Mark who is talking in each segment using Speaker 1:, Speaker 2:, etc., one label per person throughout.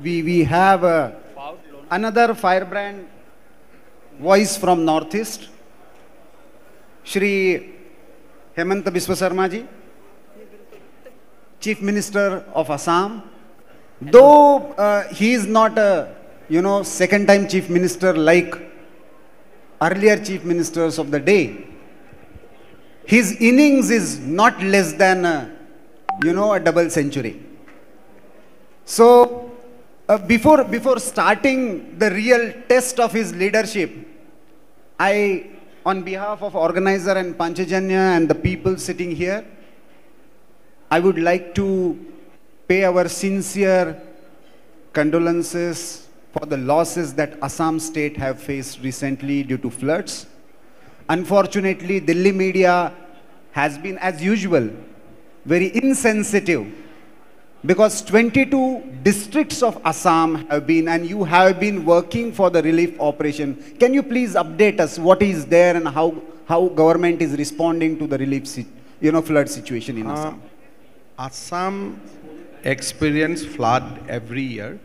Speaker 1: we have another firebrand voice from Northeast, Shri Hemanta Biswa Sarma ji, Chief Minister of Assam. Though he is not a second time Chief Minister like earlier Chief Ministers of the day, his innings is not less than a double century. So before starting the real test of his leadership, I, on behalf of organizer and Panchajanya and the people sitting here, I would like to pay our sincere condolences for the losses that Assam state have faced recently due to floods. Unfortunately, Delhi media has been, as usual, very insensitive, because 22 districts of Assam have been, and you have been working for the relief operation. Can you please update us what is there and how government is responding to the relief flood situation in Assam?
Speaker 2: Assam experience flood every year,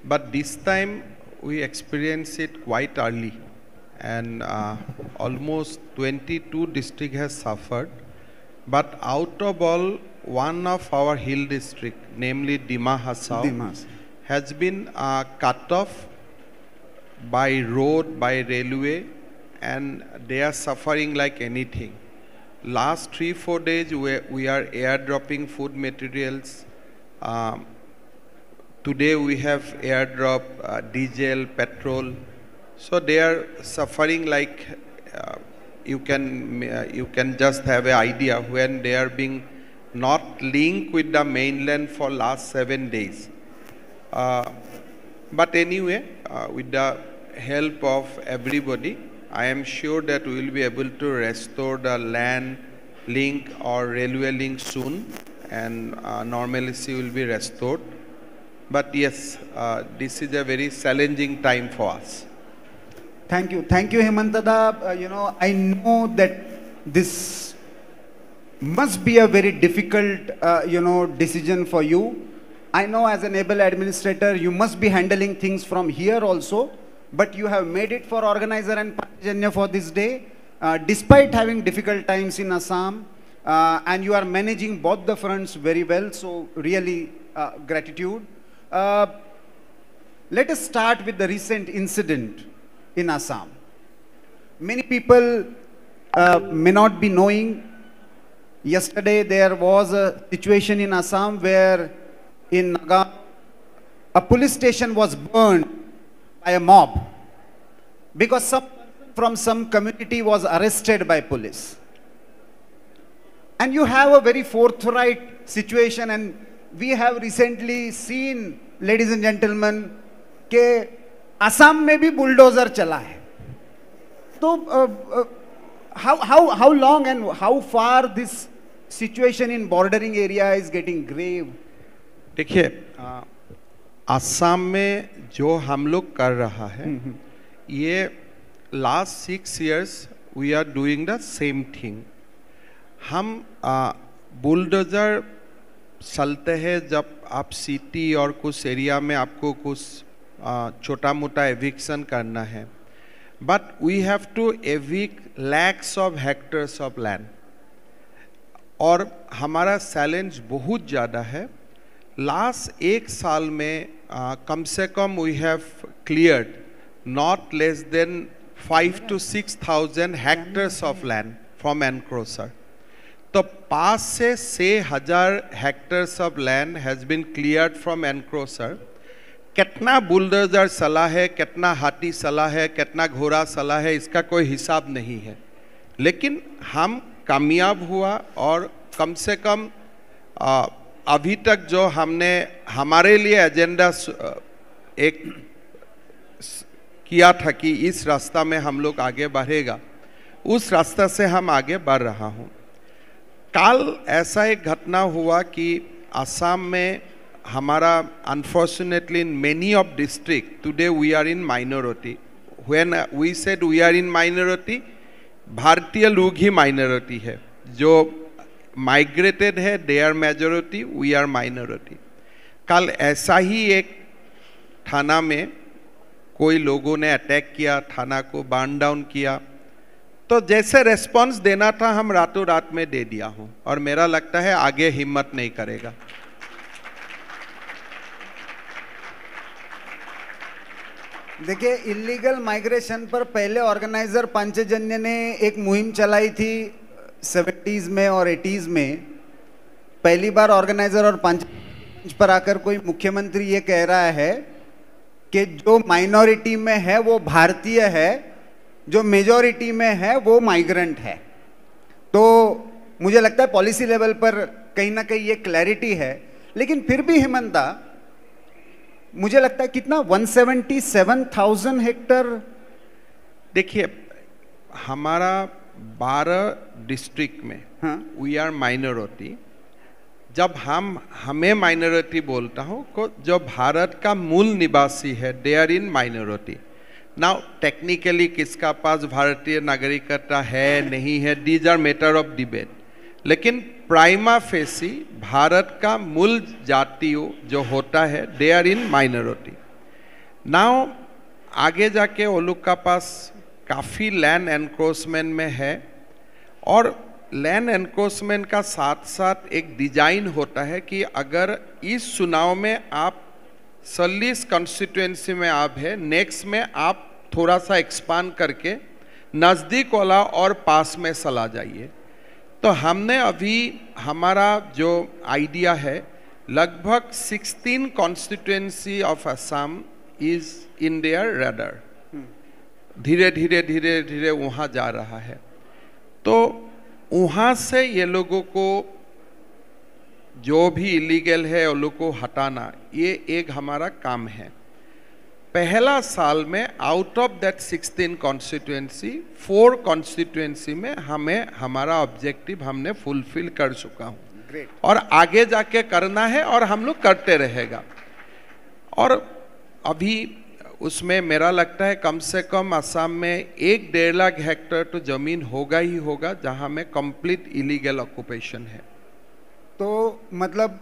Speaker 2: but this time we experience it quite early, and almost 22 district has suffered. But out of all, one of our hill district, namely Dima Hasao, has been cut off by road, by railway, and they are suffering like anything. Last 3-4 days we are airdropping food materials. Today we have airdrop diesel, petrol. So they are suffering like you can just have an idea when they are being not linked with the mainland for last 7 days. But anyway, with the help of everybody, I am sure that we will be able to restore the land link or railway link soon, and normalcy will be restored. But yes, this is a very challenging time for us.
Speaker 1: Thank you, Hemanta da. I know that this must be a very difficult, decision for you. I know as an able administrator, you must be handling things from here also, but you have made it for organizer and Panchajanya for this day, despite having difficult times in Assam, and you are managing both the fronts very well. So really, gratitude. Let us start with the recent incident in Assam. Many people may not be knowing. Yesterday there was a situation in Assam where in Nagaon a police station was burned by a mob because some person from some community was arrested by police. And you have a very forthright situation, and we have recently seen, ladies and gentlemen, कि असम में भी bulldozer चला है. तो how long and how far this situation in bordering area is getting grave?
Speaker 2: देखिए, असम में जो हम लोग कर रहा है, ये last 6 years we are doing the same thing. हम बुलडोजर चलते हैं जब आप सिटी और कुछ एरिया में आपको कुछ छोटा मोटा एविक्शन करना है, but we have to evict lakhs of hectares of land, और हमारा चैलेंज बहुत ज़्यादा है. लास्ट 1 साल में कम से कम we have cleared not less than 5,000 to 6,000 hectares of land from encroacher. तो 5 से 6,000 hectares of land has been cleared from encroacher. कितना बुलडोजर चला है, कितना हाथी चला है, कितना घोड़ा चला है, इसका कोई हिसाब नहीं है. लेकिन हम कामयाब हुआ, और कम से कम अभी तक जो हमने हमारे लिए एजेंडा एक किया था कि इस रास्ता में हम लोग आगे बढ़ेगा, उस रास्ता से हम आगे बढ़ रहा हूँ. कल ऐसा एक घटना हुआ कि असम में हमारा unfortunately in many of district today we are in minority. When we said we are in minority, भारतीय लोग ही माइनॉरिटी है, जो माइग्रेटेड है they are majority, we are minority. कल ऐसा ही एक थाना में कोई लोगों ने अटैक किया, थाना को बर्न डाउन किया, तो जैसे रेस्पॉन्स देना था हम रातों रात में दे दिया हूं, और मेरा लगता है आगे हिम्मत नहीं करेगा।
Speaker 1: देखिए, इलीगल माइग्रेशन पर पहले ऑर्गेनाइजर पांचजन्य ने एक मुहिम चलाई थी 70s में और 80s में। पहली बार ऑर्गेनाइजर और मंच पर आकर कोई मुख्यमंत्री ये कह रहा है कि जो माइनॉरिटी में है वो भारतीय है, जो मेजॉरिटी में है वो माइग्रेंट है। तो मुझे लगता है पॉलिसी लेवल पर कहीं ना कहीं ये क्लैरिटी है। लेकिन फिर भी हेमंता, मुझे लगता है कितना 177,000 हेक्टर।
Speaker 2: देखिए, हमारा 12 डिस्ट्रिक्ट में वी आर माइनॉरिटी। जब हमें माइनॉरिटी बोलता हूँ, जो भारत का मूल निवासी है they are in minority. Now technically किसका पास भारतीय नागरिकता है नहीं है, these are matter of debate, लेकिन प्राइमा फेसी भारत का मूल जातियों जो होता है they are in minority. Now आगे जाके वो लोग का पास काफ़ी लैंड एनक्रोचमेंट में है, और लैंड एनक्रोचमेंट का साथ साथ एक डिजाइन होता है कि अगर इस चुनाव में आप 40 कॉन्स्टिट्यूएंसी में आप है, नेक्स्ट में आप थोड़ा सा एक्सपांड करके नज़दीक वाला और पास में चला जाइए। तो हमने अभी हमारा जो आइडिया है, लगभग 16 constituency of Assam is in their radar. धीरे धीरे धीरे धीरे वहाँ जा रहा है। तो वहाँ से ये लोगों को जो भी इलीगल है उन लोग को हटाना, ये एक हमारा काम है। पहला साल में out of that 16 constituency 4 constituency में हमें हमारा ऑब्जेक्टिव हमने फुलफिल कर चुका हूँ, और आगे जाके करना है और हम लोग करते रहेगा। और अभी उसमें मेरा लगता है कम से कम असम में 1-1.5 लाख हेक्टेयर तो जमीन होगा ही होगा जहाँ में कंप्लीट इलीगल ऑक्यूपेशन है।
Speaker 1: तो मतलब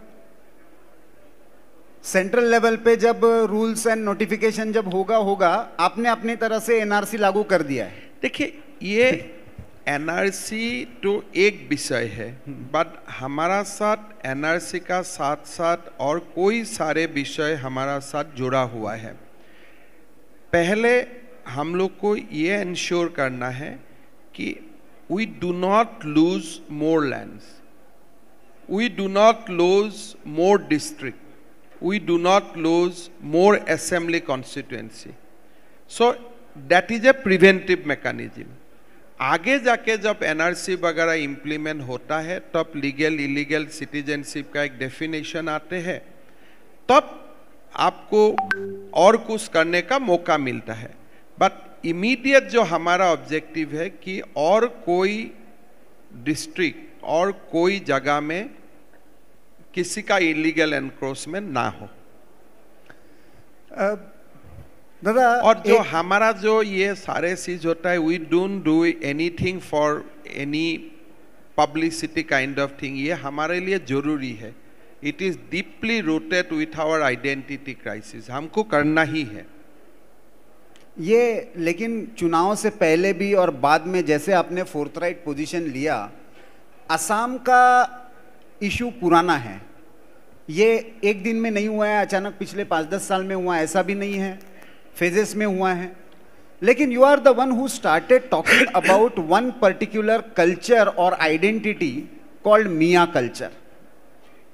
Speaker 1: सेंट्रल लेवल पे जब रूल्स एंड नोटिफिकेशन जब होगा आपने अपनी तरह से एनआरसी लागू कर दिया है।
Speaker 2: देखिए, ये एनआरसी तो एक विषय है, बट हमारा साथ एनआरसी का साथ साथ और कोई सारे विषय हमारा साथ जुड़ा हुआ है। पहले हम लोग को ये इंश्योर करना है कि we do not lose more lands, we do not lose more district, we do not lose more assembly constituency. So that is a preventive mechanism. आगे जाके जब एनआरसी वगैरह इम्प्लीमेंट होता है तब लीगल इलीगल सिटीजनशिप का एक डेफिनेशन आते हैं, तब आपको और कुछ करने का मौका मिलता है। बट इमीडिएट जो हमारा ऑब्जेक्टिव है कि और कोई डिस्ट्रिक्ट और कोई जगह में किसी का इलीगल एनक्रोचमेंट ना हो।
Speaker 1: दादा,
Speaker 2: और जो हमारा जो ये सारे चीज होता है, we don't do anything for any publicity kind of thing, ये हमारे लिए जरूरी है। It is deeply rooted with our identity crisis, हमको करना ही है
Speaker 1: ये। लेकिन चुनाव से पहले भी और बाद में जैसे आपने फोर्थराइट पोजीशन लिया, असम का इशू पुराना है, ये एक दिन में नहीं हुआ है, अचानक पिछले 5-10 साल में हुआ, ऐसा भी नहीं है, फेजेस में हुआ है। लेकिन you are the one who started talking about one particular culture और identity called Miya culture.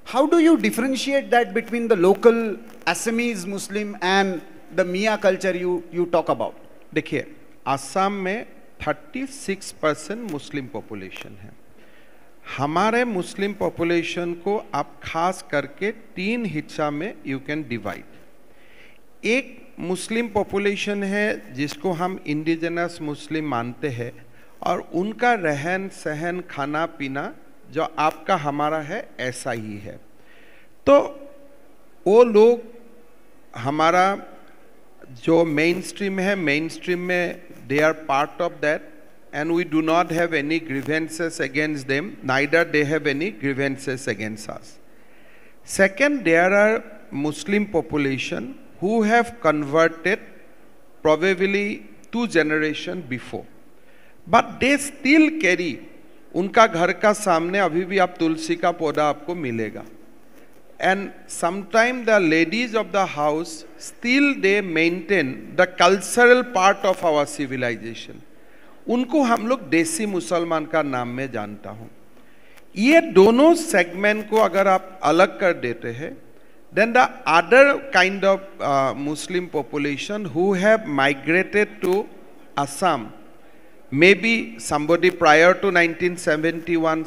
Speaker 1: How do you differentiate that between the local Assamese Muslim and the Miya culture you talk about?
Speaker 2: देखिए, असम में 36% मुस्लिम पॉपुलेशन है। हमारे Muslim population को आप खास करके 3 हिस्सा में यू कैन डिवाइड। एक मुस्लिम पॉपुलेशन है जिसको हम इंडिजिनस मुस्लिम मानते हैं, और उनका रहन सहन खाना पीना जो आपका हमारा है ऐसा ही है। तो वो लोग हमारा जो मेन स्ट्रीम है, मेन स्ट्रीम में they are part of that, and we do not have any grievances against them, neither they have any grievances against us. Second, there are Muslim population who have converted probably 2 generations before, but they still carry, उनका घर का सामने अभी भी आप तुलसी का पौधा आपको मिलेगा. And sometimes the ladies of the house still they maintain the cultural part of our civilization. उनको हम लोग देसी मुसलमान का नाम में जानता हूँ. ये दोनों सेगमेंट को अगर आप अलग कर देते हैं, then the other kind of Muslim population who have migrated to Assam, maybe somebody prior to 1971,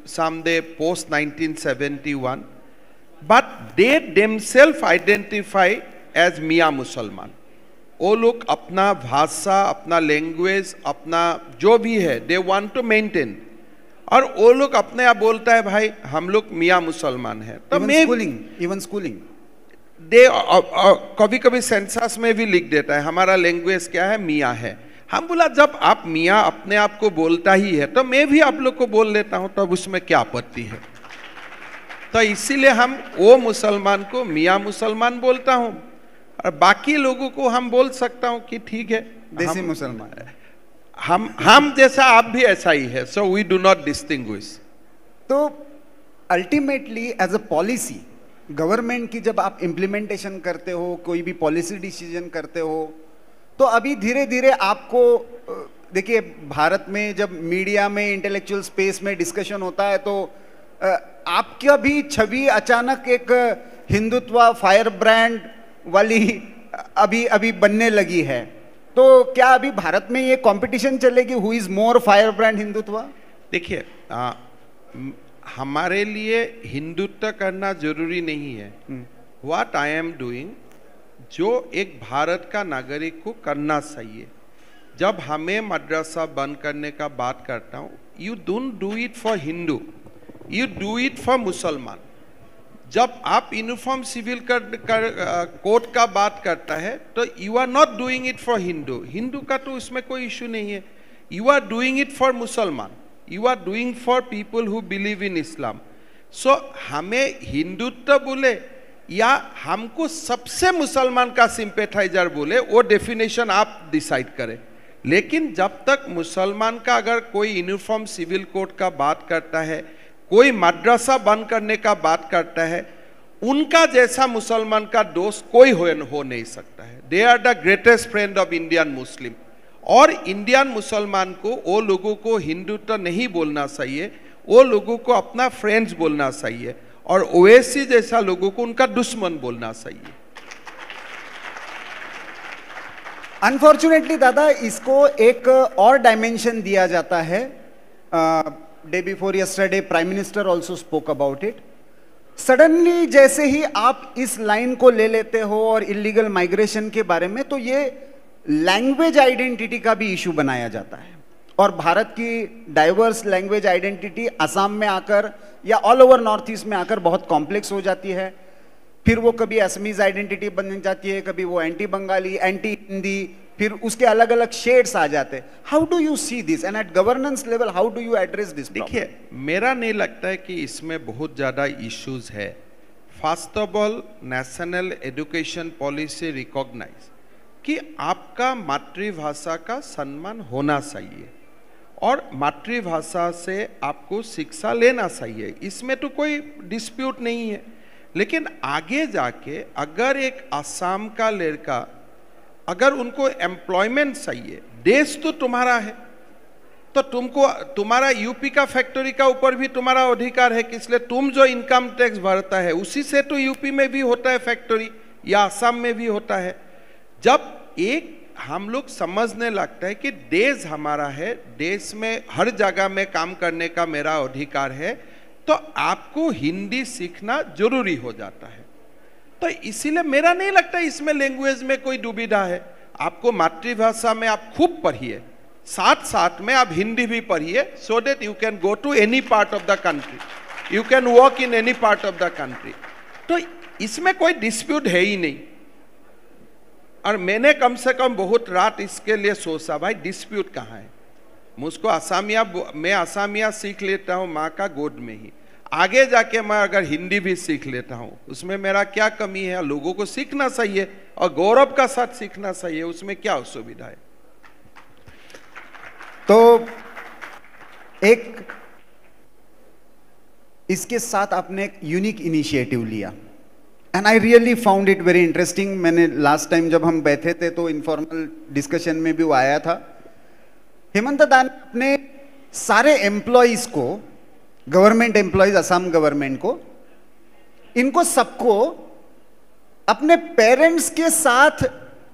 Speaker 2: some they post 1971, but they themselves identify as मियाँ मुसलमान. वो लोग अपना भाषा, अपना लैंग्वेज, अपना जो भी है they want to maintain, और वो लोग अपने आप बोलता है भाई हम लोग मियाँ मुसलमान हैं. तो
Speaker 1: even schooling
Speaker 2: दे कभी कभी सेंसस में भी लिख देता है हमारा लैंग्वेज क्या है, मियाँ है. हम बोला जब आप मियाँ अपने आप को बोलता ही है तो मैं भी आप लोग को बोल लेता हूँ, तब उसमें क्या आपत्ति है. तो इसीलिए हम वो मुसलमान को मियाँ मुसलमान बोलता हूँ, और बाकी लोगों को हम बोल सकता हूँ कि ठीक है
Speaker 1: देसी मुसलमान.
Speaker 2: हम जैसा आप भी ऐसा ही है. So we do not distinguish.
Speaker 1: तो ultimately as a policy government की जब आप इम्प्लीमेंटेशन करते हो, कोई भी पॉलिसी डिसीजन करते हो, तो अभी धीरे धीरे आपको देखिए भारत में जब मीडिया में इंटेलेक्चुअल स्पेस में डिस्कशन होता है तो आपका भी छवि अचानक एक हिंदुत्व फायर ब्रांड वाली अभी अभी बनने लगी है. तो क्या अभी भारत में ये कंपटीशन चलेगी who is more fire brand Hindutva?
Speaker 2: देखिए हमारे लिए हिंदुत्व करना जरूरी नहीं है. व्हाट आई एम डूइंग, जो एक भारत का नागरिक को करना चाहिए. जब हमें मदरसा बंद करने का बात करता हूँ, you don't do it for Hindu, you do it for मुसलमान. जब आप यूनिफॉर्म सिविल कोड का बात करता है तो you are not doing it for Hindu. Hindu का तो उसमें कोई इशू नहीं है. You are doing it for Musalman, you are doing for people who believe in Islam. So हमें हिंदुत्व बोले या हमको सबसे मुसलमान का सिंपेथाइजर बोले, वो डेफिनेशन आप डिसाइड करें. लेकिन जब तक मुसलमान का अगर कोई यूनिफॉर्म सिविल कोड का बात करता है, कोई मदरसा बंद करने का बात करता है, उनका जैसा मुसलमान का दोस्त कोई हो नहीं सकता है. They are the greatest friend of Indian Muslim. और इंडियन मुसलमान को वो लोगों को हिंदुत्व नहीं बोलना चाहिए, वो लोगों को अपना फ्रेंड्स बोलना चाहिए, और ओवैसी जैसा लोगों को उनका दुश्मन बोलना चाहिए.
Speaker 1: अनफॉर्चुनेटली दादा इसको एक और डायमेंशन दिया जाता है. Day before yesterday prime minister also spoke about it. Suddenly जैसे ही आप इस लाइन को ले लेते हो और इलीगल माइग्रेशन के बारे में, तो ये लैंग्वेज आइडेंटिटी का भी इशू बनाया जाता है. और भारत की डाइवर्स लैंग्वेज आइडेंटिटी असम में आकर या ऑल ओवर नॉर्थ ईस्ट में आकर बहुत कॉम्प्लेक्स हो जाती है. फिर वो कभी असमीज आइडेंटिटी बन जाती है, कभी वो एंटी बंगाली, एंटी हिंदी, फिर उसके अलग अलग शेड्स आ जाते हैं. How do you see this and at governance level how do you address this?
Speaker 2: देखिए मेरा नहीं लगता है कि इसमें बहुत ज़्यादा इश्यूज है. First of all national education policy recognise कि आपका मातृभाषा का सम्मान होना चाहिए और मातृभाषा से आपको शिक्षा लेना चाहिए. इसमें तो कोई डिस्प्यूट नहीं है. लेकिन आगे जाके अगर एक आसाम का लड़का अगर उनको एम्प्लॉयमेंट चाहिए, देश तो तुम्हारा है, तो तुमको तुम्हारा यूपी का फैक्ट्री का ऊपर भी तुम्हारा अधिकार है. इसलिए तुम जो इनकम टैक्स भरता है उसी से तो यूपी में भी होता है फैक्ट्री या आसाम में भी होता है. जब एक हम लोग समझने लगता है कि देश हमारा है, देश में हर जगह में काम करने का मेरा अधिकार है, तो आपको हिंदी सीखना जरूरी हो जाता है. तो इसीलिए मेरा नहीं लगता इसमें लैंग्वेज में कोई दुविधा है. आपको मातृभाषा में आप खूब पढ़िए, साथ साथ में आप हिंदी भी पढ़िए, so that you can go to any part of the country, you can work in any part of the country. तो इसमें कोई डिस्प्यूट है ही नहीं. और मैंने कम से कम बहुत रात इसके लिए सोचा, भाई डिस्प्यूट कहाँ है. मुझको आसामिया, मैं आसामिया सीख लेता हूँ माँ का गोद में ही. आगे जाके मैं अगर हिंदी भी सीख लेता हूँ उसमें मेरा क्या कमी है? लोगों को सीखना चाहिए और गौरव का साथ सीखना चाहिए, उसमें क्या असुविधा है?
Speaker 1: तो एक इसके साथ आपने एक यूनिक इनिशिएटिव लिया and I really found it very interesting. मैंने लास्ट टाइम जब हम बैठे थे तो इनफॉर्मल डिस्कशन में भी वो आया था। हेमंत दा ने अपने सारे एम्प्लॉइज को, गवर्नमेंट एम्प्लॉइज, असम गवर्नमेंट को, इनको सबको अपने पेरेंट्स के साथ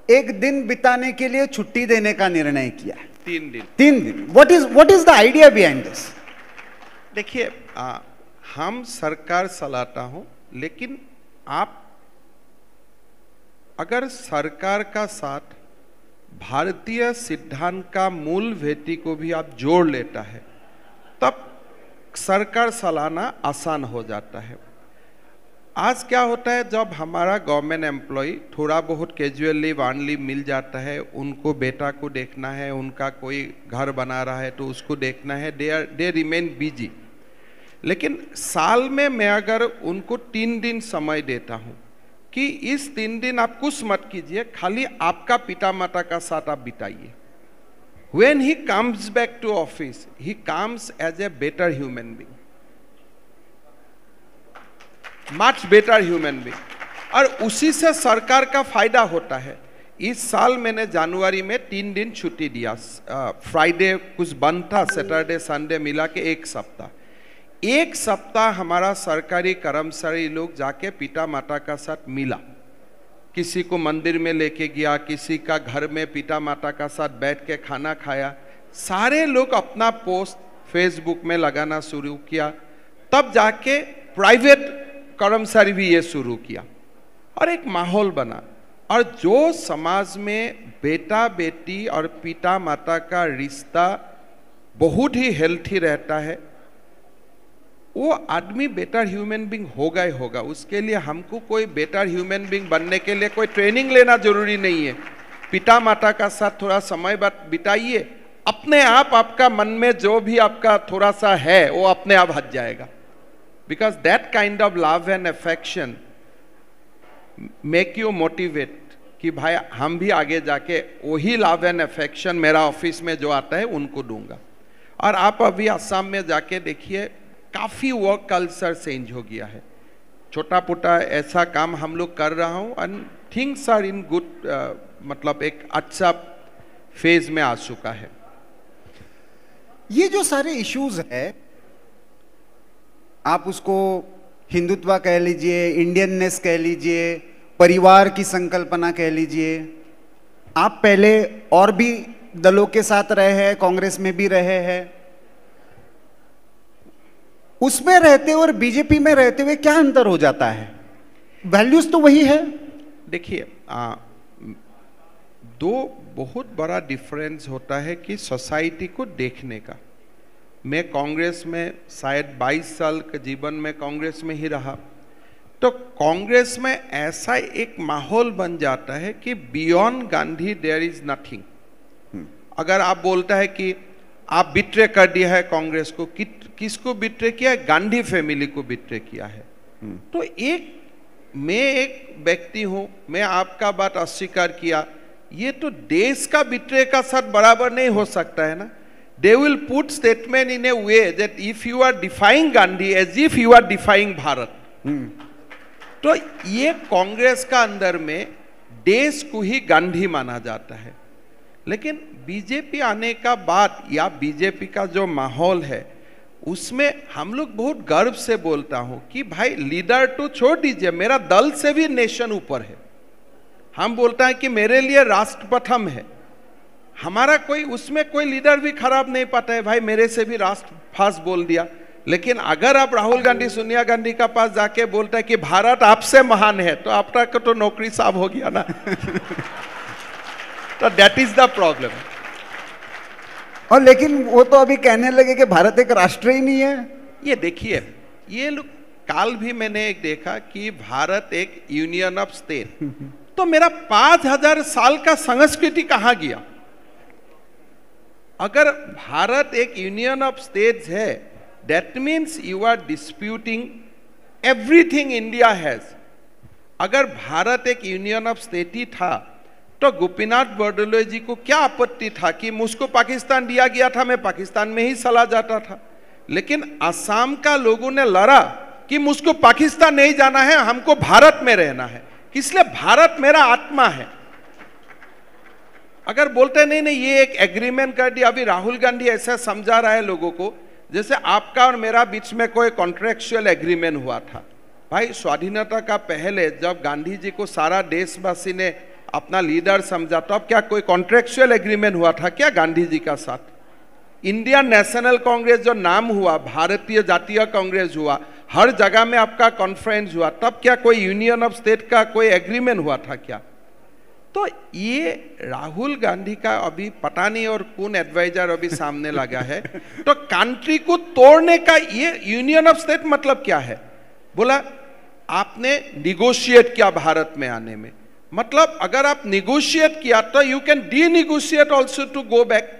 Speaker 1: एक दिन बिताने के लिए छुट्टी देने का निर्णय किया। 3 दिन। What is the idea behind this?
Speaker 2: देखिए, हम सरकार चलाता हूं, लेकिन आप अगर सरकार का साथ भारतीय सिद्धांत का मूल भेटी को भी आप जोड़ लेता है तब सरकार चलाना आसान हो जाता है। आज क्या होता है, जब हमारा गवर्नमेंट एम्प्लॉय थोड़ा बहुत कैजुअली वानली मिल जाता है, उनको बेटा को देखना है, उनका कोई घर बना रहा है तो उसको देखना है, दे रिमेन बिजी। लेकिन साल में मैं अगर उनको 3 दिन समय देता हूं कि इस 3 दिन आप कुछ मत कीजिए, खाली आपका पिता माता का साथ आप बिताइए। When he comes back to office, he comes as a better human being, much better human being, और उसी से सरकार का फायदा होता है। इस साल मैंने जनवरी में 3 दिन छुट्टी दिया, फ्राइडे कुछ बंद था, सैटरडे संडे मिला के 1 सप्ताह। 1 सप्ताह हमारा सरकारी कर्मचारी लोग जाके पिता माता का साथ मिला, किसी को मंदिर में लेके गया, किसी का घर में पिता माता का साथ बैठ के खाना खाया। सारे लोग अपना पोस्ट फेसबुक में लगाना शुरू किया, तब जाके प्राइवेट कर्मचारी भी ये शुरू किया और एक माहौल बना। और जो समाज में बेटा बेटी और पिता माता का रिश्ता बहुत ही हेल्थी रहता है, वो आदमी बेटर ह्यूमन बीइंग होगा ही होगा। उसके लिए हमको कोई बेटर ह्यूमन बीइंग बनने के लिए कोई ट्रेनिंग लेना जरूरी नहीं है। पिता माता का साथ थोड़ा समय बिताइए, अपने आप आपका मन में जो भी आपका थोड़ा सा है वो अपने आप हट जाएगा। Because that kind of love and affection make you motivate कि भाई हम भी आगे जाके वही लव एंड अफेक्शन मेरा ऑफिस में जो आता है उनको दूंगा। और आप अभी असम में जाके देखिए, काफी वर्क कल्चर चेंज हो गया है। छोटा मोटा ऐसा काम हम लोग कर रहा हूं and things are in good, मतलब एक अच्छा फेज में आ चुका है।
Speaker 1: ये जो सारे इश्यूज है, आप उसको हिंदुत्व कह लीजिए, इंडियननेस कह लीजिए, परिवार की संकल्पना कह लीजिए। आप पहले और भी दलों के साथ रहे हैं, कांग्रेस में भी रहे हैं। उसमें रहते और बीजेपी में रहते हुए क्या अंतर हो जाता है? वैल्यूज तो वही है।
Speaker 2: देखिए, दो बहुत बड़ा डिफरेंस होता है कि सोसाइटी को देखने का। मैं कांग्रेस में शायद 22 साल के जीवन में कांग्रेस में ही रहा, तो कांग्रेस में ऐसा एक माहौल बन जाता है कि beyond Gandhi there is nothing. अगर आप बोलता है कि आप बिट्रे कर दिया है कांग्रेस को, किसको बिट्रे किया है? गांधी फैमिली को बिट्रे किया है। तो मैं एक व्यक्ति हूं, मैं आपका बात अस्वीकार किया, ये तो देश का बिट्रे का साथ बराबर नहीं हो सकता है ना। They will put statement in a way that if you are defying Gandhi as if you are defying Bharat. तो ये कांग्रेस का अंदर में देश को ही गांधी माना जाता है। लेकिन बीजेपी आने का बाद या बीजेपी का जो माहौल है उसमें हम लोग बहुत गर्व से बोलता हूं कि भाई लीडर तो छोड़ दीजिए, मेरा दल से भी नेशन ऊपर है। हम बोलता है कि मेरे लिए राष्ट्र प्रथम है। हमारा कोई उसमें कोई लीडर भी खराब नहीं पाता है, भाई मेरे से भी राष्ट्र फर्स्ट बोल दिया। लेकिन अगर आप राहुल गांधी, सोनिया गांधी का पास जाके बोलता है कि भारत आपसे महान है, तो आपका तो नौकरी साफ हो गया ना। तो दैट इज द प्रॉब्लम।
Speaker 1: और लेकिन वो तो अभी कहने लगे कि भारत एक राष्ट्र ही नहीं है।
Speaker 2: ये देखिए, ये लोग काल भी मैंने एक देखा कि भारत एक यूनियन ऑफ स्टेट, तो मेरा 5000 साल का संस्कृति कहां गया? अगर भारत एक यूनियन ऑफ स्टेट्स है, That means you are disputing everything India has. अगर भारत एक यूनियन ऑफ स्टेट ही था तो गोपीनाथ बरदलोई जी को क्या आपत्ति था कि मुझको पाकिस्तान दिया गया था, मैं पाकिस्तान में ही चला जाता था। लेकिन असम का लोगों ने लड़ा कि मुझको पाकिस्तान नहीं जाना है, हमको भारत में रहना है, इसलिए भारत मेरा आत्मा है। अगर बोलते नहीं नहीं ये एक एग्रीमेंट कर दिया, अभी राहुल गांधी ऐसा समझा रहा है लोगों को जैसे आपका और मेरा बीच में कोई कॉन्ट्रेक्चुअल एग्रीमेंट हुआ था। भाई स्वाधीनता का पहले जब गांधी जी को सारा देशवासी ने अपना लीडर समझा तो अब क्या कोई कॉन्ट्रेक्चुअल एग्रीमेंट हुआ था क्या गांधी जी का साथ? इंडियन नेशनल कांग्रेस जो नाम हुआ, भारतीय जातीय कांग्रेस हुआ, हर जगह में आपका कॉन्फ्रेंस हुआ, तब क्या कोई यूनियन ऑफ स्टेट का कोई एग्रीमेंट हुआ था क्या? तो ये राहुल गांधी का अभी पता नहीं और कौन एडवाइजर अभी सामने लगा है। तो कंट्री को तोड़ने का ये यूनियन ऑफ स्टेट मतलब क्या है? बोला आपने निगोशिएट किया भारत में आने में, मतलब अगर आप निगोशिएट किया तो you can de negotiate also to go back.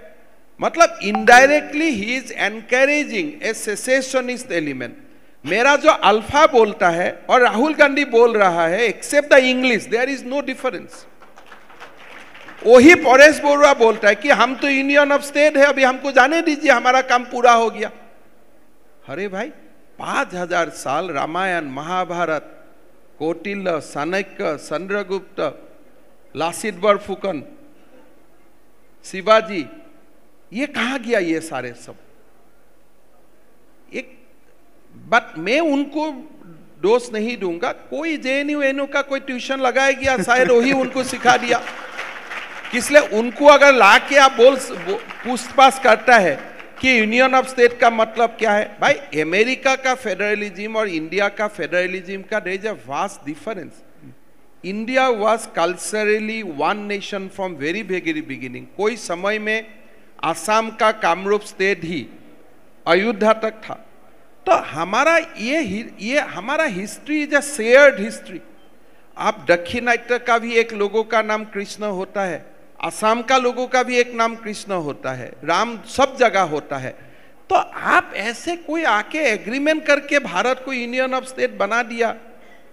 Speaker 2: मतलब indirectly he is encouraging a secessionist element. मेरा जो अल्फा बोलता है और राहुल गांधी बोल रहा है, except the English there is no difference. वही परेश बरुआ बोलता है कि हम तो यूनियन ऑफ स्टेट है, अभी हमको जाने दीजिए, हमारा काम पूरा हो गया। अरे भाई 5000 साल रामायण महाभारत, कौटिल्य, चाणक्य, चंद्रगुप्त, लासित बरफुकन, शिवाजी, ये कहाँ गया ये सारे सब? एक बट मैं उनको दोष नहीं दूंगा, कोई जेएनयू का कोई ट्यूशन लगाया गया, शायद वही उनको सिखा दिया। इसलिए उनको अगर लाके आप पूछताछ करता है कि यूनियन ऑफ स्टेट का मतलब क्या है, भाई अमेरिका का फेडरलिज्म और इंडिया का फेडरलिज्म का there is a vast difference. India was culturally one nation from very very beginning. कोई समय में असम का कामरूप स्टेट ही अयोध्या तक था। तो हमारा ये हमारा history is a shared history. आप दक्षिणात्य का भी एक लोगों का नाम कृष्ण होता है, असम का लोगों का भी एक नाम कृष्ण होता है, राम सब जगह होता है। तो आप ऐसे कोई आके एग्रीमेंट करके भारत को यूनियन ऑफ स्टेट बना दिया,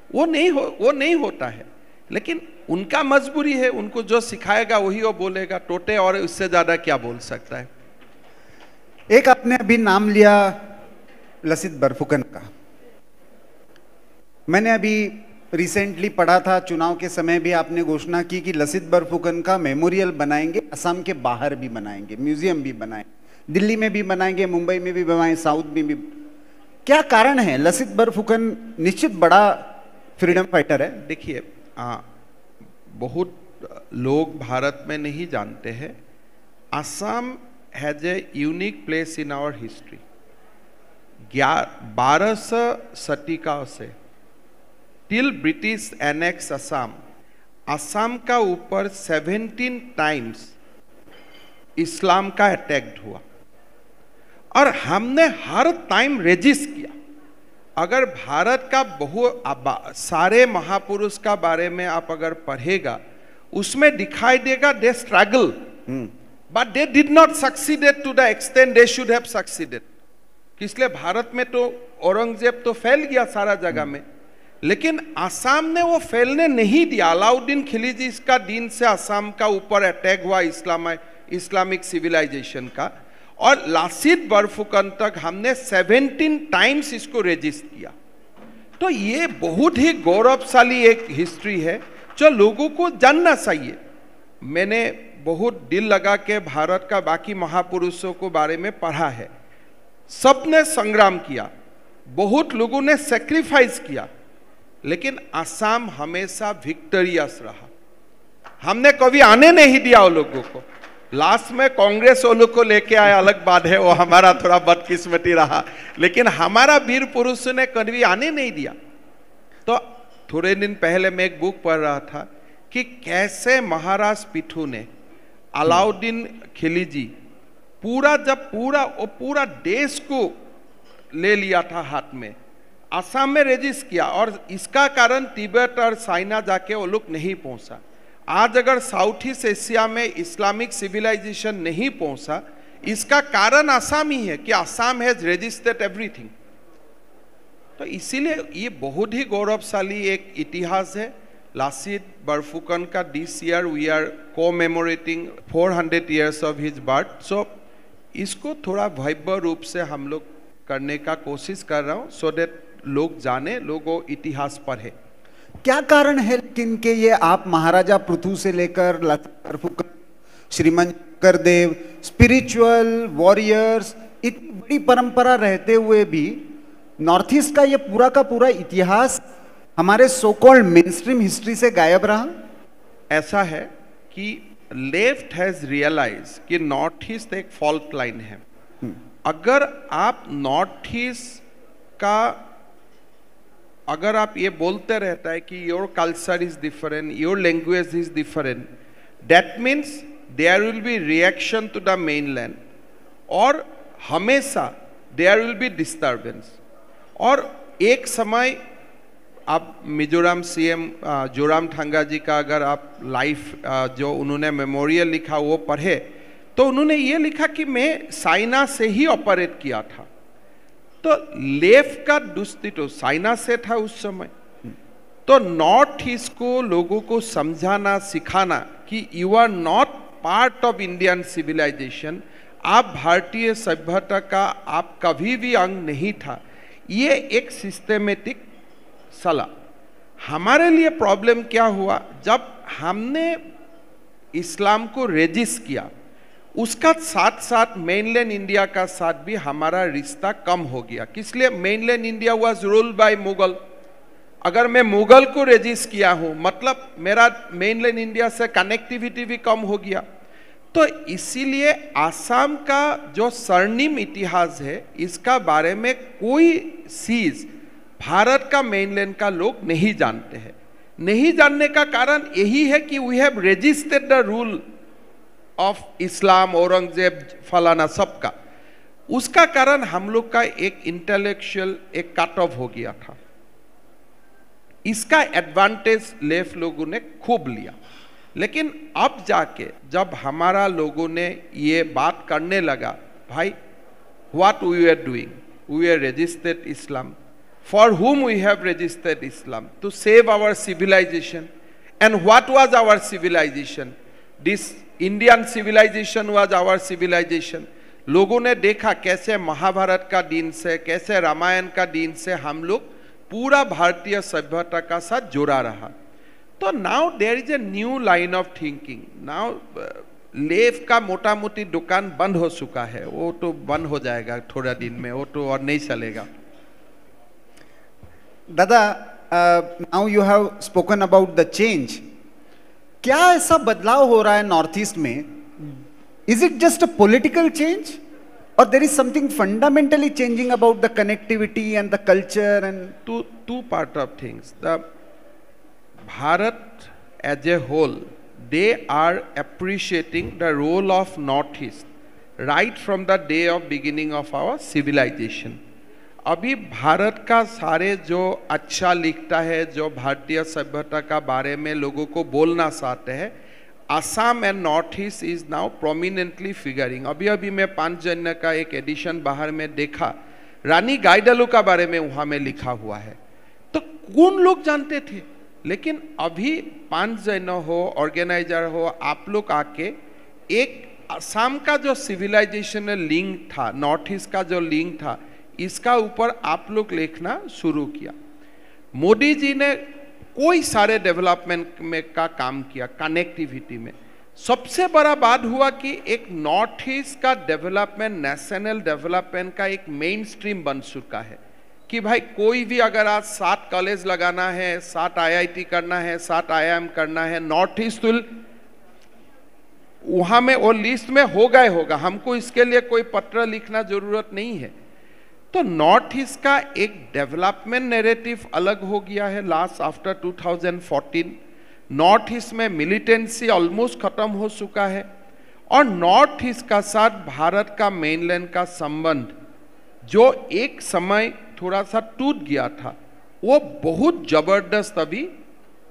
Speaker 2: वो नहीं होता है। लेकिन उनका मजबूरी है, उनको जो सिखाएगा वही वो बोलेगा, टोटे और उससे ज्यादा क्या बोल सकता है।
Speaker 1: एक आपने अभी नाम लिया लसित बरफुकन का। मैंने अभी रिसेंटली पढ़ा था, चुनाव के समय भी आपने घोषणा की कि लसित बरफुकन का मेमोरियल बनाएंगे, असम के बाहर भी बनाएंगे, म्यूजियम भी बनाएंगे, दिल्ली में भी बनाएंगे, मुंबई में भी बनाएंगे, साउथ में भी। क्या कारण है? लसित बरफुकन निश्चित बड़ा फ्रीडम फाइटर है।
Speaker 2: देखिए बहुत लोग भारत में नहीं जानते हैं, Assam has a unique place in our history. 1200 शतिका से टिल ब्रिटिश एनेक्स असम का ऊपर 17 टाइम्स इस्लाम का अटैक हुआ और हमने हर टाइम रेजिस्ट किया। अगर भारत का सारे महापुरुष का बारे में आप अगर पढ़ेगा, उसमें दिखाई देगा they struggle but they did not succeeded to the extent they should have succeeded. इसलिए भारत में तो औरंगजेब तो फैल गया सारा जगह में, लेकिन असम ने वो फैलने नहीं दिया। अलाउद्दीन खिलजी का दिन से असम का ऊपर अटैक हुआ इस्लामिक सिविलाइजेशन का, और लसित बरफुकन तक हमने 17 टाइम्स इसको रेजिस्ट किया। तो ये बहुत ही गौरवशाली एक हिस्ट्री है जो लोगों को जानना चाहिए। मैंने बहुत दिल लगा के भारत का बाकी महापुरुषों को बारे में पढ़ा है। सबने संग्राम किया, बहुत लोगों ने सेक्रीफाइस किया, लेकिन असम हमेशा विक्टोरियस रहा। हमने कभी आने नहीं दिया वो लोगों को। लास्ट में कांग्रेस वो लोग को लेके आया, अलग बात है, वो हमारा थोड़ा बदकिस्मती रहा, लेकिन हमारा वीर पुरुष ने कभी आने नहीं दिया। तो थोड़े दिन पहले मैं एक बुक पढ़ रहा था कि कैसे महाराज पिठू ने अलाउद्दीन खिलजी पूरा देश को ले लिया था हाथ में, असम में रेजिस्ट किया, और इसका कारण तिब्बत और चाइना जाके वो लोग नहीं पहुंचा। आज अगर साउथ ईस्ट एशिया में इस्लामिक सिविलाइजेशन नहीं पहुंचा, इसका कारण आसाम ही है कि आसाम हैज रजिस्टर्ड एवरीथिंग। तो इसीलिए ये बहुत ही गौरवशाली एक इतिहास है। लासित बरफुकन का this year we are commemorating 400 years of his birth. So इसको थोड़ा भव्य रूप से हम लोग करने का कोशिश कर रहा हूँ, सो दैट लोग जाने, लोगों इतिहास पढ़े।
Speaker 1: क्या कारण है लेकिन के ये आप महाराजा पृथु से लेकर लासित बरफुकन, श्रीमान शंकरदेव, स्पिरिचुअल वॉरियर्स, इतनी बड़ी परंपरा रहते हुए भी नॉर्थ ईस्ट का ये पूरा का पूरा इतिहास हमारे सो कॉल्ड मेनस्ट्रीम हिस्ट्री से गायब रहा?
Speaker 2: ऐसा है कि लेफ्ट हैज रियलाइज कि नॉर्थ ईस्ट एक फॉल्ट लाइन है। अगर आप नॉर्थ ईस्ट का, अगर आप ये बोलते रहता है कि your culture is different, your language is different, that means there will be reaction to the mainland, और हमेशा देयर विल बी डिस्टर्बेंस। और एक समय आप मिजोरम सीएम जोरामथंगा जी का अगर आप लाइफ जो उन्होंने मेमोरियल लिखा वो पढ़े, तो उन्होंने ये लिखा कि मैं चाइना से ही ऑपरेट किया था। तो लेफ्ट का दुस्ती तो चाइना से था उस समय। तो नॉर्थ ईस्ट को लोगों को समझाना, सिखाना कि you are not part of Indian civilisation, आप भारतीय सभ्यता का आप कभी भी अंग नहीं था, ये एक सिस्टेमेटिक सलाह। हमारे लिए प्रॉब्लम क्या हुआ, जब हमने इस्लाम को रेजिस्ट किया, उसका साथ साथ मेनलैंड इंडिया का साथ भी हमारा रिश्ता कम हो गया। किस लिए? Mainland India was ruled by Mughal. अगर मैं मुगल को रेजिस्ट किया हूं, मतलब मेरा मेनलैंड इंडिया से कनेक्टिविटी भी कम हो गया। तो इसीलिए आसाम का जो स्वर्णिम इतिहास है, इसका बारे में कोई चीज भारत का मेनलैंड का लोग नहीं जानते हैं। नहीं जानने का कारण यही है कि we have registered the rule of Islam, Aurangzeb, फलाना सबका। उसका कारण हम लोग का एक इंटेलेक्चुअल एक कट ऑफ हो गया था। इसका एडवांटेज लेफ्ट लोगों ने खूब लिया। लेकिन अब जाके जब हमारा लोगों ने ये बात करने लगा, भाई what we are doing, we are registered Islam, for whom we have registered Islam, to save our civilization. And what was our civilization? This Indian civilization was our civilization. लोगों ने देखा कैसे महाभारत का दिन से, कैसे रामायण का दिन से हम लोग पूरा भारतीय सभ्यता का साथ जुड़ा रहा। तो now there is a new line of thinking. Now left का मोटा मोटी दुकान बंद हो चुका है, वो तो बंद हो जाएगा थोड़ा दिन में, वो तो और नहीं चलेगा।
Speaker 1: दादा, now you have spoken about the change. क्या ऐसा बदलाव हो रहा है नॉर्थ ईस्ट में? Is it just a political change और there is something fundamentally changing about the connectivity and the culture and
Speaker 2: to part of things. The Bharat as a whole, they are appreciating the role of North East right from the day of beginning of our civilization. अभी भारत का सारे जो अच्छा लिखता है, जो भारतीय सभ्यता का बारे में लोगों को बोलना चाहते हैं, Assam and north east is now prominently figuring. अभी अभी मैं पांचजन्य का एक एडिशन बाहर में देखा, रानी गाइडलू का बारे में वहाँ में लिखा हुआ है। तो कौन लोग जानते थे? लेकिन अभी पांचजन्य हो, ऑर्गेनाइजर हो, आप लोग आके एक असम का जो सिविलाइजेशनल लिंक था, नॉर्थ ईस्ट का जो लिंक था, इसका ऊपर आप लोग लिखना शुरू किया। मोदी जी ने कोई सारे डेवलपमेंट में का काम किया, कनेक्टिविटी में। सबसे बड़ा बात हुआ कि एक नॉर्थ ईस्ट का डेवलपमेंट, नेशनल डेवलपमेंट का एक मेन स्ट्रीम बन चुका है कि भाई कोई भी अगर आज 7 कॉलेज लगाना है, 7 IIT करना है, 7 IIM करना है, नॉर्थ ईस्ट वहां में वो लिस्ट में होगा ही होगा। हमको इसके लिए कोई पत्र लिखना जरूरत नहीं है। तो नॉर्थ ईस्ट का एक डेवलपमेंट नैरेटिव अलग हो गया है लास्ट आफ्टर 2014। नॉर्थ ईस्ट में मिलिटेंसी ऑलमोस्ट खत्म हो चुका है और नॉर्थ ईस्ट का साथ भारत का मेनलैंड का संबंध जो एक समय थोड़ा सा टूट गया था, वो बहुत जबरदस्त अभी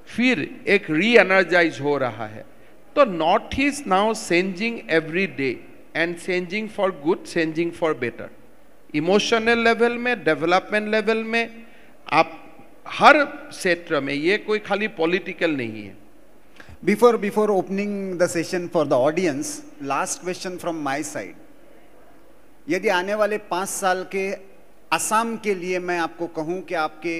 Speaker 2: फिर एक री एनर्जाइज हो रहा है। तो north east now changing every day. And changing for good, changing for better. Emotional level में, डेवलपमेंट लेवल में, आप हर क्षेत्र में, ये कोई खाली पॉलिटिकल नहीं है।
Speaker 1: Before opening the session for the audience, last question from my side. यदि आने वाले 5 साल के असम के लिए मैं आपको कहूं कि आपके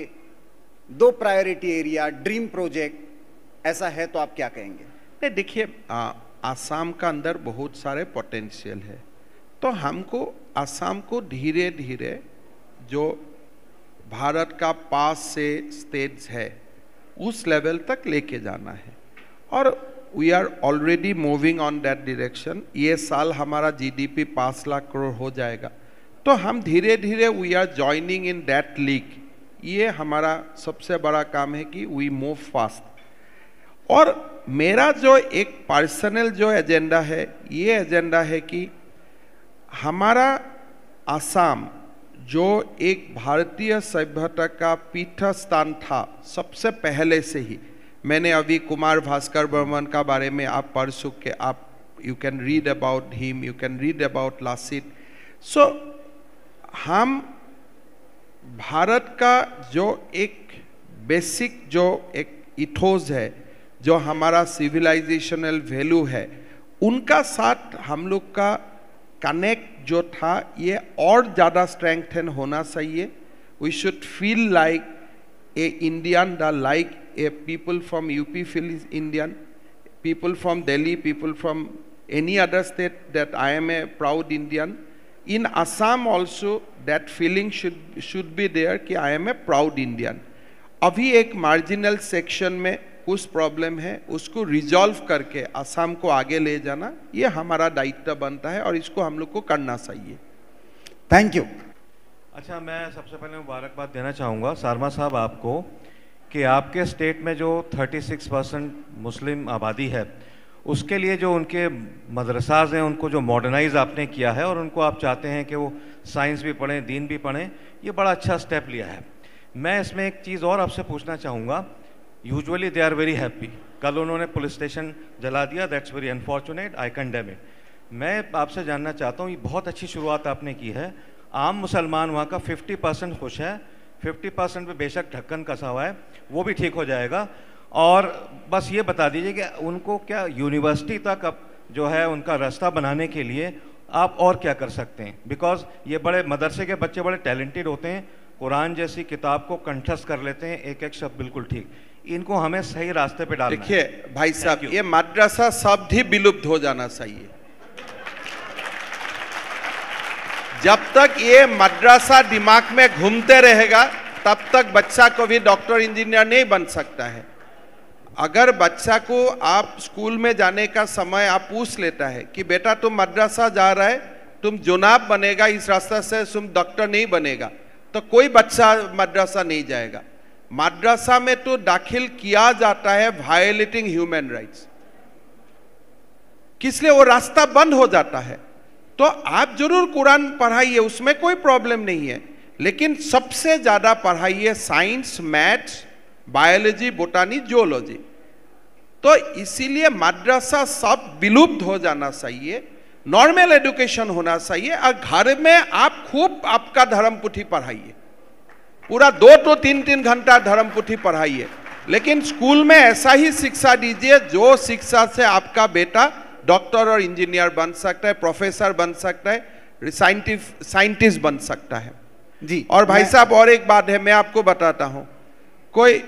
Speaker 1: 2 प्रायोरिटी एरिया, ड्रीम प्रोजेक्ट ऐसा है, तो आप क्या कहेंगे?
Speaker 2: नहीं, देखिए, असम का अंदर बहुत सारे पोटेंशियल है, तो हमको असम को धीरे धीरे जो भारत का पास से स्टेट्स है उस लेवल तक लेके जाना है, और we are already moving on that direction. ये साल हमारा जीडीपी 5 लाख करोड़ हो जाएगा, तो हम धीरे धीरे we are joining in that league. ये हमारा सबसे बड़ा काम है कि वी मूव फास्ट। और मेरा जो एक पर्सनल जो एजेंडा है, ये एजेंडा है कि हमारा असम जो एक भारतीय सभ्यता का पीठस्थान था सबसे पहले से ही, मैंने अभी कुमार भास्कर बर्मन का बारे में आप पढ़ चुके, आप you can read about him, you can read about Lachit. So हम भारत का जो एक बेसिक जो एक इथोस है, जो हमारा सिविलाइजेशनल वैल्यू है, उनका साथ हम लोग का कनेक्ट जो था ये और ज़्यादा स्ट्रेंथन होना चाहिए। We should feel like a Indian, the like a people from UP feel Indian, people from Delhi, people from any other state that I am a proud Indian. In Assam also that feeling should be there कि I am a proud Indian. अभी एक marginal section में कुछ problem है, उसको resolve करके असम को आगे ले जाना, ये हमारा दायित्व बनता है और इसको हम लोग को करना चाहिए।
Speaker 1: Thank you.
Speaker 3: अच्छा, मैं सबसे पहले मुबारकबाद देना चाहूँगा शर्मा साहब आपको कि आपके स्टेट में जो 36% मुस्लिम आबादी है, उसके लिए जो उनके मदरसाज हैं उनको जो मॉडर्नाइज आपने किया है और उनको आप चाहते हैं कि वो साइंस भी पढ़ें, दीन भी पढ़ें, ये बड़ा अच्छा स्टेप लिया है। मैं इसमें एक चीज़ और आपसे पूछना चाहूँगा। Usually they are very happy, कल उन्होंने पुलिस स्टेशन जला दिया, that's very unfortunate, I condemn it. मैं आपसे जानना चाहता हूँ, ये बहुत अच्छी शुरुआत आपने की है। आम मुसलमान वहाँ का 50% खुश है, 50% पे बेशक ढक्कन कसा हुआ है, वो भी ठीक हो जाएगा। और बस ये बता दीजिए कि उनको क्या यूनिवर्सिटी तक अब जो है उनका रास्ता बनाने के लिए आप और क्या कर सकते हैं, बिकॉज ये बड़े मदरसे के बच्चे बड़े टैलेंटेड होते हैं, कुरान जैसी किताब को कंठस्थ कर लेते हैं, एक एक शब्द बिल्कुल ठीक। इनको हमें सही रास्ते पे डालना है।
Speaker 2: देखिए भाई साहब, ये मदरसा शब्द ही विलुप्त हो जाना चाहिए। जब तक ये मदरसा दिमाग में घूमते रहेगा तब तक बच्चा को भी डॉक्टर इंजीनियर नहीं बन सकता है। अगर बच्चा को आप स्कूल में जाने का समय आप पूछ लेता है कि बेटा तुम मदरसा जा रहा है, तुम जुनाब बनेगा, इस रास्ते से तुम डॉक्टर नहीं बनेगा, तो कोई बच्चा मदरसा नहीं जाएगा। मदरसा में तो दाखिल किया जाता है वायलेटिंग ह्यूमन राइट्स, किसलिए वो रास्ता बंद हो जाता है। तो आप जरूर कुरान पढ़ाइए, उसमें कोई प्रॉब्लम नहीं है, लेकिन सबसे ज्यादा पढ़ाइए साइंस, मैथ्स, बायोलॉजी, बोटानी, जियोलॉजी। तो इसीलिए मदरसा सब विलुप्त हो जाना चाहिए, नॉर्मल एजुकेशन होना चाहिए। और घर में आप खूब आपका धर्म पुथी पढ़ाइए, पूरा 2 to 3 घंटा धर्म पुथी पढ़ाइए, लेकिन स्कूल में ऐसा ही शिक्षा दीजिए जो शिक्षा से आपका बेटा डॉक्टर और इंजीनियर बन सकता है, प्रोफेसर बन सकता है, साइंटिस्ट बन सकता है
Speaker 1: जी।
Speaker 2: और भाई साहब और एक बात है, मैं आपको बताता हूं, कोई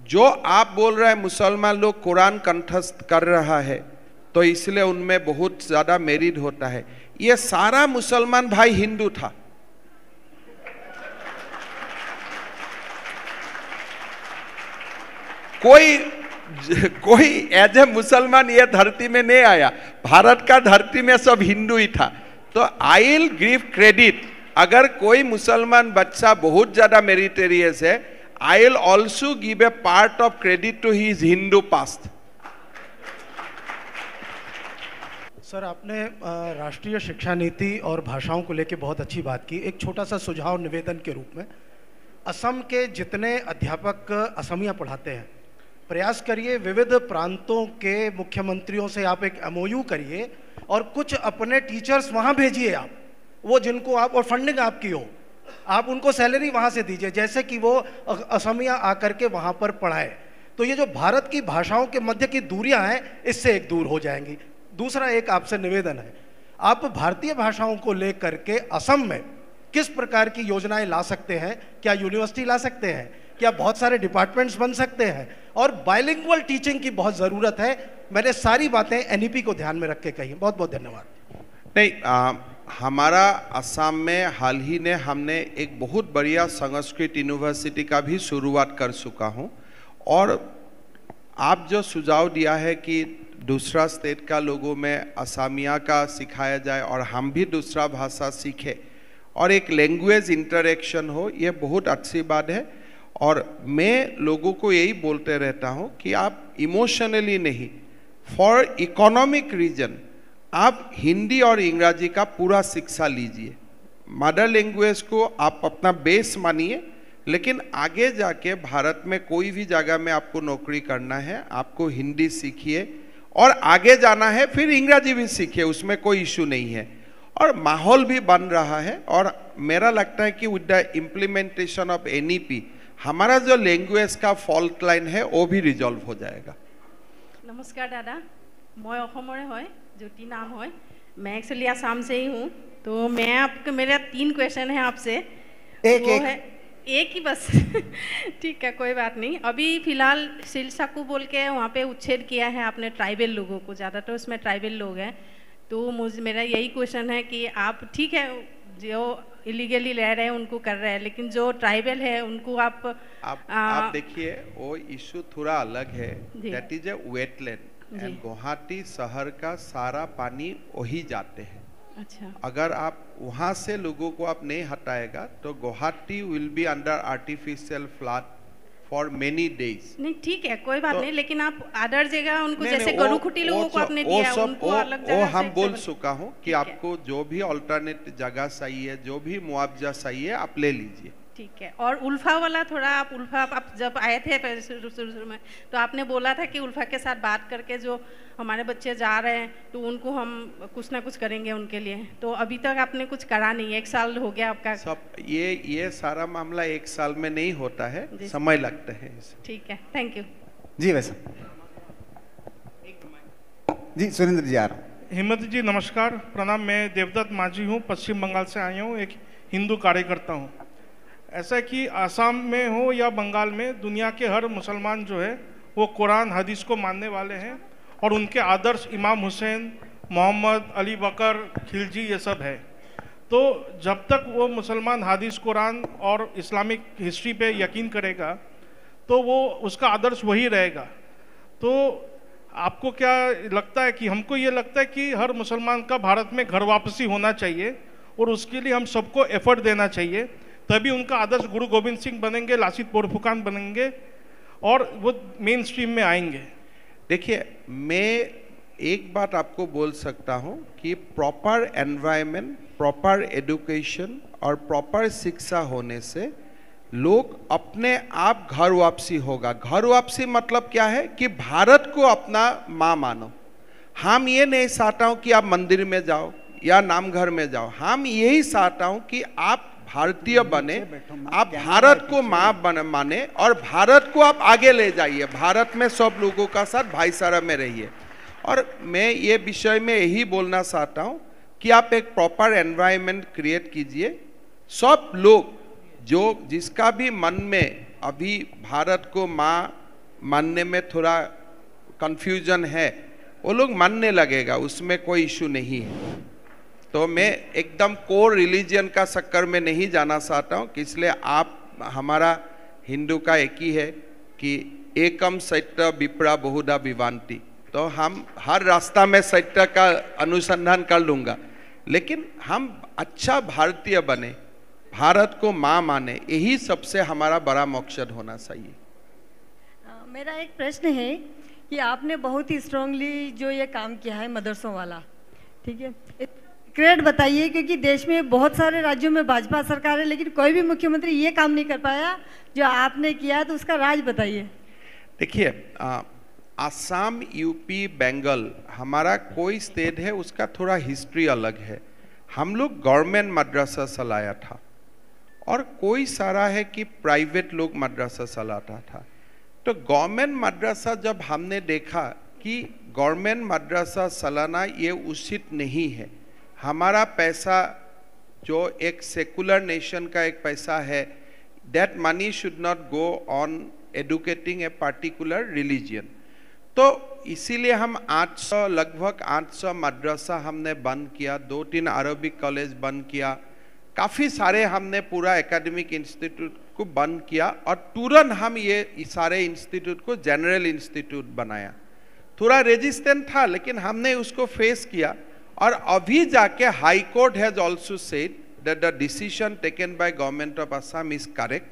Speaker 2: जो आप बोल रहे हैं मुसलमान लोग कुरान कंठस्थ कर रहा है तो इसलिए उनमें बहुत ज्यादा मेरिट होता है, ये सारा मुसलमान भाई हिंदू था। कोई एज ए मुसलमान ये धरती में नहीं आया, भारत का धरती में सब हिंदू ही था। तो आई विल गिव क्रेडिट, अगर कोई मुसलमान बच्चा बहुत ज्यादा मेरिटेरियस है, I will also give a part of credit to his Hindu past.
Speaker 4: Sir, आपने राष्ट्रीय शिक्षा नीति और भाषाओं को लेकर बहुत अच्छी बात की। एक छोटा सा सुझाव निवेदन के रूप में, असम के जितने अध्यापक असमिया पढ़ाते हैं, प्रयास करिए विविध प्रांतों के मुख्यमंत्रियों से आप एक MOU करिए और कुछ अपने टीचर्स वहाँ भेजिए आप, वो जिनको आप, और फंडिंग आपकी हो, आप उनको सैलरी वहाँ से दीजिए, जैसे कि वो असमिया आकर के वहाँ पर पढ़ाए। तो ये जो भारत की भाषाओं के मध्य की दूरियां हैं, इससे एक दूर हो जाएंगी। दूसरा एक आपसे निवेदन है, आप भारतीय भाषाओं को लेकर के असम में किस प्रकार की योजनाएं ला सकते हैं? क्या यूनिवर्सिटी ला सकते हैं? क्या बहुत सारे डिपार्टमेंट्स बन सकते हैं? और बाइलिंगुअल टीचिंग की बहुत ज़रूरत है। मैंने सारी बातें एनईपी को ध्यान में रख के कही। बहुत बहुत धन्यवाद।
Speaker 2: नहीं, हमारा असम में हाल ही में हमने एक बहुत बढ़िया संस्कृत यूनिवर्सिटी का भी शुरुआत कर चुका हूँ। और आप जो सुझाव दिया है कि दूसरा स्टेट का लोगों में असमिया का सिखाया जाए और हम भी दूसरा भाषा सीखें और एक लैंग्वेज इंटरेक्शन हो, ये बहुत अच्छी बात है। और मैं लोगों को यही बोलते रहता हूँ कि आप इमोशनली नहीं, फॉर इकोनॉमिक रीजन आप हिंदी और इंग्रजी का पूरा शिक्षा लीजिए। मदर लैंग्वेज को आप अपना बेस मानिए, लेकिन आगे जाके भारत में कोई भी जगह में आपको नौकरी करना है, आपको हिंदी सीखिए, और आगे जाना है फिर इंग्रजी भी सीखिए, उसमें कोई इशू नहीं है। और माहौल भी बन रहा है, और मेरा लगता है कि with the implementation of NEP हमारा जो लैंग्वेज का फॉल्ट लाइन है वो भी रिजॉल्व हो जाएगा।
Speaker 5: नमस्कार दादा, मैं অসমৰে হয়, ज्योति नाम है। मैं एक्चुअली आसाम से ही हूँ। तो मैं आपके, मेरा 3 क्वेश्चन है आपसे। एक ही बस ठीक है, कोई बात नहीं। अभी फिलहाल सिलसाकू बोल के वहाँ पे उच्छेद किया है आपने ट्राइबल लोगों को, ज़्यादातर उसमें ट्राइबल लोग हैं। तो मेरा यही क्वेश्चन है कि आप, ठीक है जो इलीगली रह रहे हैं उनको कर रहे हैं, लेकिन जो ट्राइबल है उनको आप
Speaker 2: देखिए वो इशू थोड़ा अलग है। That is a wetland and Guwahati शहर का सारा पानी वही जाते हैं।
Speaker 5: अच्छा,
Speaker 2: अगर आप वहाँ से लोगों को आप नहीं हटाएगा तो Guwahati will be under artificial flood for many days.
Speaker 5: नहीं ठीक है, कोई बात नहीं, लेकिन आप अदर जगह उनको, जैसे गरुखुटी लोगों को आपने दिया, उनको अलग जगह से
Speaker 2: हम बोल चुका हूँ कि आपको जो भी अल्टरनेट जगह चाहिए, जो भी मुआवजा चाहिए आप ले लीजिए।
Speaker 5: ठीक है। और उल्फा वाला थोड़ा आप, उल्फा आप जब आए थे शुरू में तो आपने बोला था कि उल्फा के साथ बात करके जो हमारे बच्चे जा रहे हैं तो उनको हम कुछ ना कुछ करेंगे उनके लिए। तो अभी तक आपने कुछ करा नहीं, 1 साल हो गया आपका।
Speaker 2: सब ये सारा मामला 1 साल में नहीं होता है, समय लगता है।
Speaker 5: ठीक है, थैंक यू
Speaker 1: जी। वैसा जी, सुरेंद्र जी आ रहा हूँ।
Speaker 6: हिम्मत जी नमस्कार, प्रणाम। मैं देवदत्त माझी हूँ, पश्चिम बंगाल से आया हूँ, एक हिंदू कार्यकर्ता हूँ। ऐसा कि आसाम में हो या बंगाल में, दुनिया के हर मुसलमान जो है वो कुरान हदीस को मानने वाले हैं, और उनके आदर्श इमाम हुसैन, मोहम्मद, अली बकर, खिलजी, ये सब है। तो जब तक वो मुसलमान हदीस, कुरान और इस्लामिक हिस्ट्री पे यकीन करेगा तो वो उसका आदर्श वही रहेगा। तो आपको क्या लगता है? कि हमको ये लगता है कि हर मुसलमान का भारत में घर वापसी होना चाहिए, और उसके लिए हम सबको एफर्ट देना चाहिए, तभी उनका आदर्श गुरु गोविंद सिंह बनेंगे, लासित बोरफुकान बनेंगे और वो मेन स्ट्रीम में आएंगे।
Speaker 2: देखिए, मैं एक बात आपको बोल सकता हूँ कि प्रॉपर एनवायरनमेंट, प्रॉपर एजुकेशन और प्रॉपर शिक्षा होने से लोग अपने आप घर वापसी होगा। घर वापसी मतलब क्या है कि भारत को अपना माँ मानो। हम ये नहीं चाहता हूँ कि आप मंदिर में जाओ या नाम घर में जाओ, हम यही चाहता हूँ कि आप भारतीय बने, आप भारत को माँ माने और भारत को आप आगे ले जाइए। भारत में सब लोगों का साथ भाईचारा में रहिए। और मैं ये विषय में यही बोलना चाहता हूँ कि आप एक प्रॉपर एनवायरनमेंट क्रिएट कीजिए। सब लोग जो जिसका भी मन में अभी भारत को माँ मानने में थोड़ा कंफ्यूजन है, वो लोग मानने लगेगा, उसमें कोई इशू नहीं है। तो मैं एकदम कोर रिलीजन का चक्कर में नहीं जाना चाहता हूँ, इसलिए आप, हमारा हिंदू का एक ही है कि एकम सत्य विप्रा बहुधा विवांति। तो हम हर रास्ता में सत्य का अनुसंधान कर लूँगा, लेकिन हम अच्छा भारतीय बने, भारत को माँ माने, यही सबसे हमारा बड़ा मकसद होना चाहिए।
Speaker 7: मेरा एक प्रश्न है कि आपने बहुत ही स्ट्रांगली जो ये काम किया है मदरसों वाला, ठीक है, क्रेडिट बताइए, क्योंकि देश में बहुत सारे राज्यों में भाजपा सरकार है लेकिन कोई भी मुख्यमंत्री ये काम नहीं कर पाया जो आपने किया, तो उसका राज बताइए।
Speaker 2: देखिए, असम, यूपी, बंगाल, हमारा कोई स्टेट है उसका थोड़ा हिस्ट्री अलग है। हम लोग गवर्नमेंट मदरसा चलाया था और कोई सारा है कि प्राइवेट लोग मदरसा चलाता था। तो गवर्नमेंट मदरसा जब हमने देखा कि गवर्नमेंट मदरसा चलाना ये उचित नहीं है, हमारा पैसा जो एक सेकुलर नेशन का एक पैसा है, that money should not go on educating a particular religion. तो इसीलिए हम 800 लगभग 800 मदरसा हमने बंद किया, 2-3 अरबिक कॉलेज बंद किया, काफ़ी सारे हमने पूरा एकेडमिक इंस्टीट्यूट को बंद किया और तुरंत हम ये सारे इंस्टीट्यूट को जनरल इंस्टीट्यूट बनाया। थोड़ा रेजिस्टेंट था लेकिन हमने उसको फेस किया और अभी जाके high court has also said that the decision taken by government of Assam is correct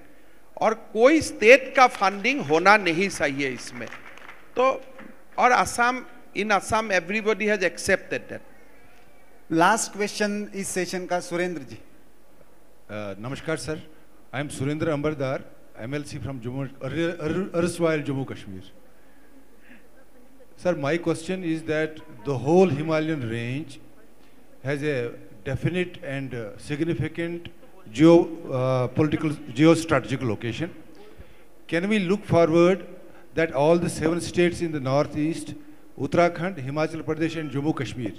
Speaker 2: और कोई स्टेट का फंडिंग होना नहीं चाहिए इसमें। तो और Assam, in Assam everybody has accepted that.
Speaker 1: Last question इस सेशन का सुरेंद्र जी।
Speaker 8: नमस्कार sir, I am Surendra Ambardar, MLC from Jammu, erstwhile Jammu Kashmir. Sir, my question is that the whole Himalayan range has a definite and significant geostrategic location. Can we look forward that all the 7 states in the northeast, Uttarakhand, Himachal Pradesh and Jammu Kashmir,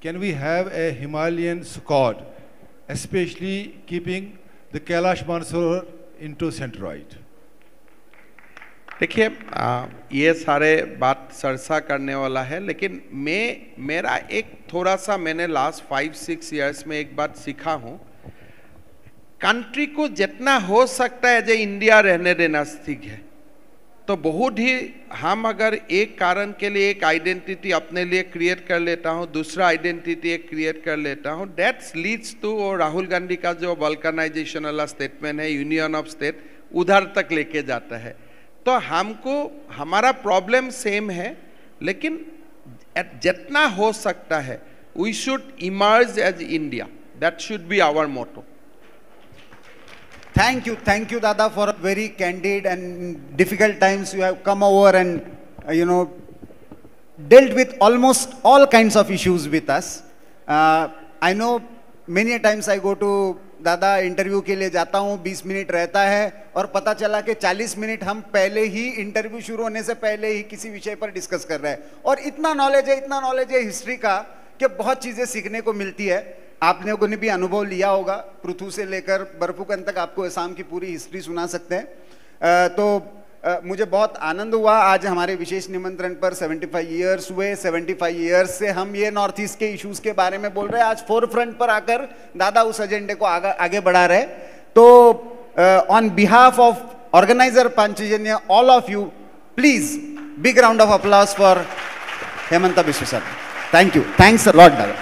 Speaker 8: can we have a Himalayan squad, especially keeping the Kailash Mansarovar into centroid?
Speaker 2: देखिए, ये सारे बात चर्चा करने वाला है, लेकिन मेरा एक थोड़ा सा मैंने लास्ट 5-6 इयर्स में एक बात सीखा हूँ, कंट्री को जितना हो सकता है जो इंडिया रहने देना ठीक है। तो बहुत ही हम अगर एक कारण के लिए एक आइडेंटिटी अपने लिए क्रिएट कर लेता हूँ, दूसरा आइडेंटिटी एक क्रिएट कर लेता हूँ, दैट्स लीड्स टू, और राहुल गांधी का जो बल्कनाइजेशन वाला स्टेटमेंट है, यूनियन ऑफ स्टेट, उधर तक लेके जाता है। तो हमको हमारा प्रॉब्लम सेम है, लेकिन जितना हो सकता है we should emerge as India, that should be our motto.
Speaker 1: Thank you Dada, for a very candid and difficult times. You have come over and dealt with almost all kinds of issues with us. I know many a times I go to Dada interview के लिए जाता हूँ, 20 minute रहता है और पता चला कि 40 मिनट हम पहले ही इंटरव्यू शुरू होने से पहले ही किसी विषय पर डिस्कस कर रहे हैं। और इतना नॉलेज है हिस्ट्री का कि बहुत चीज़ें सीखने को मिलती है। आपने को ने भी अनुभव लिया होगा, पृथु से लेकर बर्फुकन तक आपको असम की पूरी हिस्ट्री सुना सकते हैं। तो मुझे बहुत आनंद हुआ आज हमारे विशेष निमंत्रण पर 75 इयर्स हुए। 75 इयर्स से हम ये नॉर्थ ईस्ट के इश्यूज के बारे में बोल रहे हैं। आज फोर फ्रंट पर आकर दादा उस एजेंडे को आगे बढ़ा रहे। तो on behalf of organiser Panchjanya, all of you, please big round of applause for Hemant Biswa sir. Thank you, thanks a lot दादा।